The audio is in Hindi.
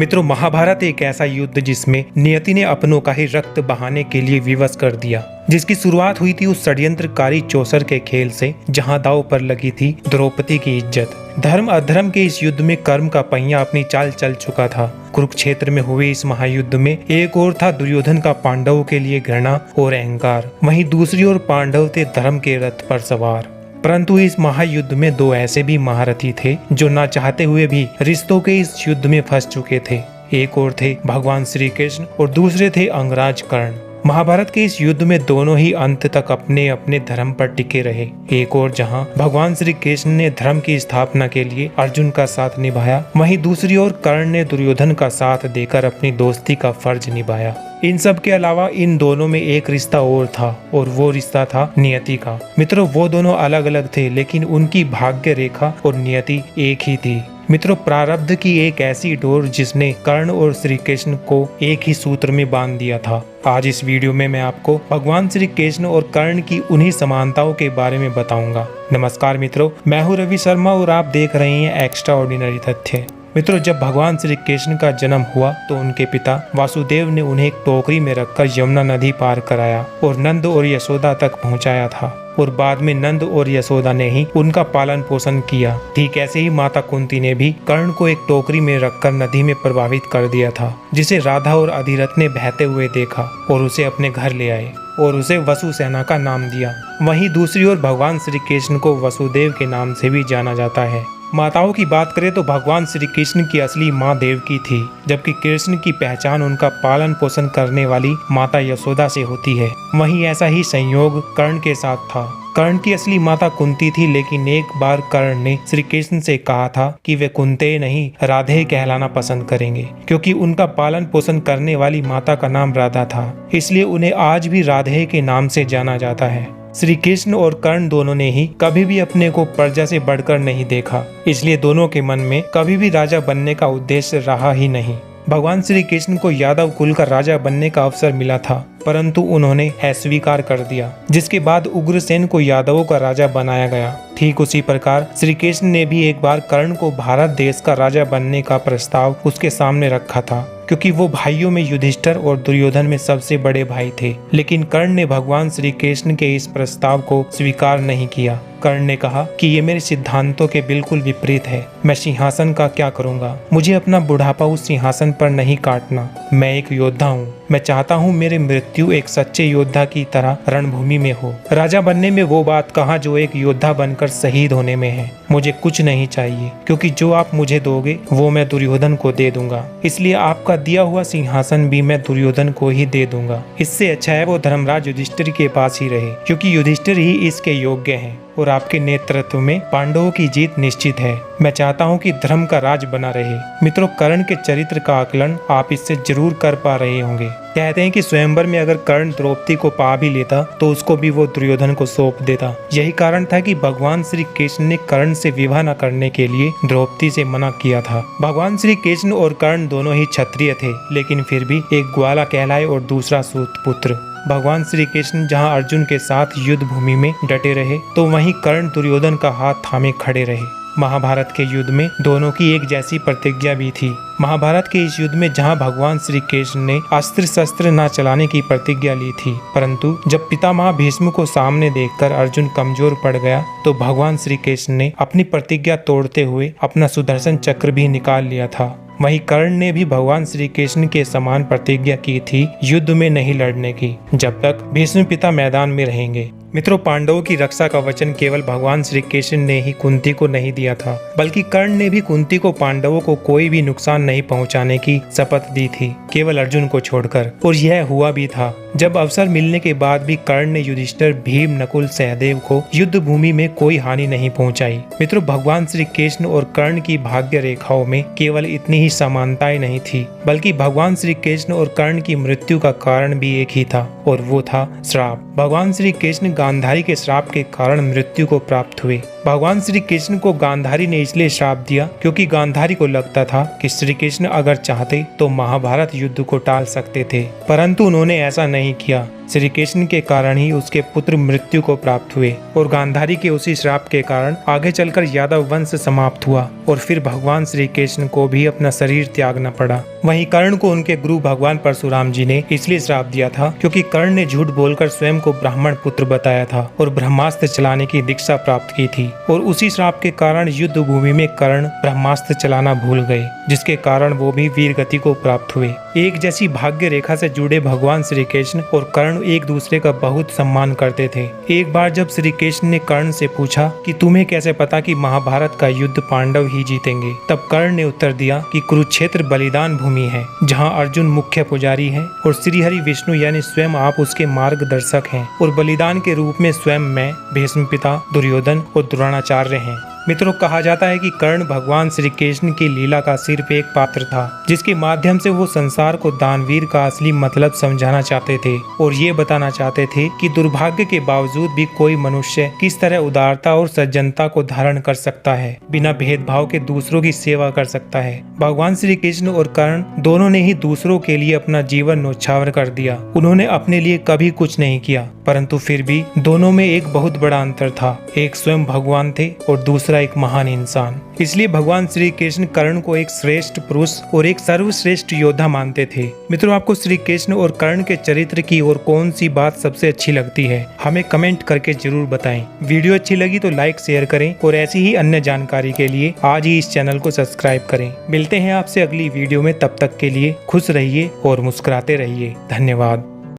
मित्रों, महाभारत एक ऐसा युद्ध जिसमें नियति ने अपनों का ही रक्त बहाने के लिए विवश कर दिया, जिसकी शुरुआत हुई थी उस षड्यंत्रकारी चौसर के खेल से जहां दांव पर लगी थी द्रौपदी की इज्जत। धर्म अधर्म के इस युद्ध में कर्म का पहिया अपनी चाल चल चुका था। कुरुक्षेत्र में हुए इस महायुद्ध में एक ओर था दुर्योधन का पांडवों के लिए घृणा और अहंकार, वहीं दूसरी ओर पांडव थे धर्म के रथ पर सवार। परंतु इस महायुद्ध में दो ऐसे भी महारथी थे जो ना चाहते हुए भी रिश्तों के इस युद्ध में फंस चुके थे। एक ओर थे भगवान श्री कृष्ण और दूसरे थे अंगराज कर्ण। महाभारत के इस युद्ध में दोनों ही अंत तक अपने अपने धर्म पर टिके रहे। एक ओर जहां भगवान श्री कृष्ण ने धर्म की स्थापना के लिए अर्जुन का साथ निभाया, वहीं दूसरी ओर कर्ण ने दुर्योधन का साथ देकर अपनी दोस्ती का फर्ज निभाया। इन सब के अलावा इन दोनों में एक रिश्ता और था और वो रिश्ता था नियति का। मित्रों, वो दोनों अलग अलग थे लेकिन उनकी भाग्य रेखा और नियति एक ही थी। मित्रों, प्रारब्ध की एक ऐसी डोर जिसने कर्ण और श्री कृष्ण को एक ही सूत्र में बांध दिया था। आज इस वीडियो में मैं आपको भगवान श्री कृष्ण और कर्ण की उन्हीं समानताओं के बारे में बताऊंगा। नमस्कार मित्रों, मैं हूं रवि शर्मा और आप देख रहे हैं एक्स्ट्रा ऑर्डिनरी तथ्य। मित्रों, जब भगवान श्री कृष्ण का जन्म हुआ तो उनके पिता वासुदेव ने उन्हें एक टोकरी में रखकर यमुना नदी पार कराया और नंद और यशोदा तक पहुंचाया था और बाद में नंद और यशोदा ने ही उनका पालन पोषण किया। ठीक ऐसे ही माता कुंती ने भी कर्ण को एक टोकरी में रखकर नदी में प्रभावित कर दिया था, जिसे राधा और अधिरथ ने बहते हुए देखा और उसे अपने घर ले आए और उसे वसुसेना का नाम दिया। वहीं दूसरी ओर भगवान श्री कृष्ण को वसुदेव के नाम से भी जाना जाता है। माताओं की बात करें तो भगवान श्री कृष्ण की असली माँ देवकी थी, जबकि कृष्ण की पहचान उनका पालन पोषण करने वाली माता यशोदा से होती है। वहीं ऐसा ही संयोग कर्ण के साथ था। कर्ण की असली माता कुंती थी, लेकिन एक बार कर्ण ने श्री कृष्ण से कहा था कि वे कुंते नहीं राधे कहलाना पसंद करेंगे, क्योंकि उनका पालन पोषण करने वाली माता का नाम राधा था। इसलिए उन्हें आज भी राधे के नाम से जाना जाता है। श्री कृष्ण और कर्ण दोनों ने ही कभी भी अपने को प्रजा से बढ़कर नहीं देखा, इसलिए दोनों के मन में कभी भी राजा बनने का उद्देश्य रहा ही नहीं। भगवान श्री कृष्ण को यादव कुल का राजा बनने का अवसर मिला था, परंतु उन्होंने अस्वीकार कर दिया, जिसके बाद उग्रसेन को यादवों का राजा बनाया गया। ठीक उसी प्रकार श्री कृष्ण ने भी एक बार कर्ण को भारत देश का राजा बनने का प्रस्ताव उसके सामने रखा था, क्योंकि वो भाइयों में युधिष्ठिर और दुर्योधन में सबसे बड़े भाई थे। लेकिन कर्ण ने भगवान श्री कृष्ण के इस प्रस्ताव को स्वीकार नहीं किया। कर्ण ने कहा कि ये मेरे सिद्धांतों के बिल्कुल विपरीत है। मैं सिंहासन का क्या करूंगा? मुझे अपना बुढ़ापा उस सिंहासन पर नहीं काटना। मैं एक योद्धा हूँ। मैं चाहता हूँ मेरी मृत्यु एक सच्चे योद्धा की तरह रणभूमि में हो। राजा बनने में वो बात कहाँ जो एक योद्धा बनकर शहीद होने में है। मुझे कुछ नहीं चाहिए, क्योंकि जो आप मुझे दोगे वो मैं दुर्योधन को दे दूंगा। इसलिए आपका दिया हुआ सिंहासन भी मैं दुर्योधन को ही दे दूंगा। इससे अच्छा है वो धर्मराज युधिष्ठिर के पास ही रहे, क्योंकि युधिष्ठिर ही इसके योग्य हैं और आपके नेतृत्व में पांडवों की जीत निश्चित है। मैं चाहता हूं कि धर्म का राज बना रहे। मित्रों, कर्ण के चरित्र का आकलन आप इससे जरूर कर पा रहे होंगे। कहते हैं कि स्वयंवर में अगर कर्ण द्रौपदी को पा भी लेता तो उसको भी वो दुर्योधन को सौंप देता। यही कारण था कि भगवान श्री कृष्ण ने कर्ण से विवाह न करने के लिए द्रौपदी से मना किया था। भगवान श्री कृष्ण और कर्ण दोनों ही क्षत्रिय थे, लेकिन फिर भी एक ग्वाला कहलाए और दूसरा सूत पुत्र। भगवान श्री कृष्ण जहां अर्जुन के साथ युद्ध भूमि में डटे रहे, तो वहीं कर्ण दुर्योधन का हाथ थामे खड़े रहे। महाभारत के युद्ध में दोनों की एक जैसी प्रतिज्ञा भी थी। महाभारत के इस युद्ध में जहां भगवान श्री कृष्ण ने अस्त्र शस्त्र न चलाने की प्रतिज्ञा ली थी, परंतु जब पितामह भीष्म को सामने देखकर अर्जुन कमजोर पड़ गया, तो भगवान श्री कृष्ण ने अपनी प्रतिज्ञा तोड़ते हुए अपना सुदर्शन चक्र भी निकाल लिया था। वहीं कर्ण ने भी भगवान श्री कृष्ण के समान प्रतिज्ञा की थी युद्ध में नहीं लड़ने की, जब तक भीष्म पिता मैदान में रहेंगे। मित्रों, पांडवों की रक्षा का वचन केवल भगवान श्री कृष्ण ने ही कुंती को नहीं दिया था, बल्कि कर्ण ने भी कुंती को पांडवों को कोई भी नुकसान नहीं पहुंचाने की शपथ दी थी, केवल अर्जुन को छोड़कर। और यह हुआ भी था। जब अवसर मिलने के बाद भी कर्ण ने युधिष्ठिर, भीम, नकुल, सहदेव को युद्ध भूमि में कोई हानि नहीं पहुंचाई। मित्रों, भगवान श्री कृष्ण और कर्ण की भाग्य रेखाओं में केवल इतनी ही समानताएं नहीं थी, बल्कि भगवान श्री कृष्ण और कर्ण की मृत्यु का कारण भी एक ही था, और वो था श्राप। भगवान श्री कृष्ण गांधारी के श्राप के कारण मृत्यु को प्राप्त हुए। भगवान श्री कृष्ण को गांधारी ने इसलिए श्राप दिया क्योंकि गांधारी को लगता था कि श्री कृष्ण अगर चाहते तो महाभारत युद्ध को टाल सकते थे, परंतु उन्होंने ऐसा नहीं किया। श्री कृष्ण के कारण ही उसके पुत्र मृत्यु को प्राप्त हुए और गांधारी के उसी श्राप के कारण आगे चलकर यादव वंश समाप्त हुआ और फिर भगवान श्री कृष्ण को भी अपना शरीर त्यागना पड़ा। वहीं कर्ण को उनके गुरु भगवान परशुराम जी ने इसलिए श्राप दिया था क्योंकि कर्ण ने झूठ बोलकर स्वयं को ब्राह्मण पुत्र बताया था और ब्रह्मास्त्र चलाने की दीक्षा प्राप्त की थी और उसी श्राप के कारण युद्ध भूमि में कर्ण ब्रह्मास्त्र चलाना भूल गए, जिसके कारण वो भी वीर गति को प्राप्त हुए। एक जैसी भाग्य रेखा से जुड़े भगवान श्री कृष्ण और कर्ण एक दूसरे का बहुत सम्मान करते थे। एक बार जब श्री कृष्ण ने कर्ण से पूछा कि तुम्हें कैसे पता कि महाभारत का युद्ध पांडव ही जीतेंगे, तब कर्ण ने उत्तर दिया कि कुरुक्षेत्र बलिदान भूमि है, जहां अर्जुन मुख्य पुजारी है और श्री हरि विष्णु यानी स्वयं आप उसके मार्गदर्शक हैं और बलिदान के रूप में स्वयं मैं, भीष्म पिता, दुर्योधन और द्रोणाचार्य हैं। मित्रों, कहा जाता है कि कर्ण भगवान श्री कृष्ण की लीला का सिर्फ एक पात्र था, जिसके माध्यम से वो संसार को दानवीर का असली मतलब समझाना चाहते थे और ये बताना चाहते थे कि दुर्भाग्य के बावजूद भी कोई मनुष्य किस तरह उदारता और सज्जनता को धारण कर सकता है, बिना भेदभाव के दूसरों की सेवा कर सकता है। भगवान श्री कृष्ण और कर्ण दोनों ने ही दूसरों के लिए अपना जीवन न्यौछावर कर दिया। उन्होंने अपने लिए कभी कुछ नहीं किया, परंतु फिर भी दोनों में एक बहुत बड़ा अंतर था। एक स्वयं भगवान थे और दूसरा एक महान इंसान। इसलिए भगवान श्री कृष्ण कर्ण को एक श्रेष्ठ पुरुष और एक सर्वश्रेष्ठ योद्धा मानते थे। मित्रों, आपको श्री कृष्ण और कर्ण के चरित्र की और कौन सी बात सबसे अच्छी लगती है, हमें कमेंट करके जरूर बताएं। वीडियो अच्छी लगी तो लाइक शेयर करें और ऐसी ही अन्य जानकारी के लिए आज ही इस चैनल को सब्सक्राइब करें। मिलते हैं आपसे अगली वीडियो में, तब तक के लिए खुश रहिए और मुस्कुराते रहिए। धन्यवाद।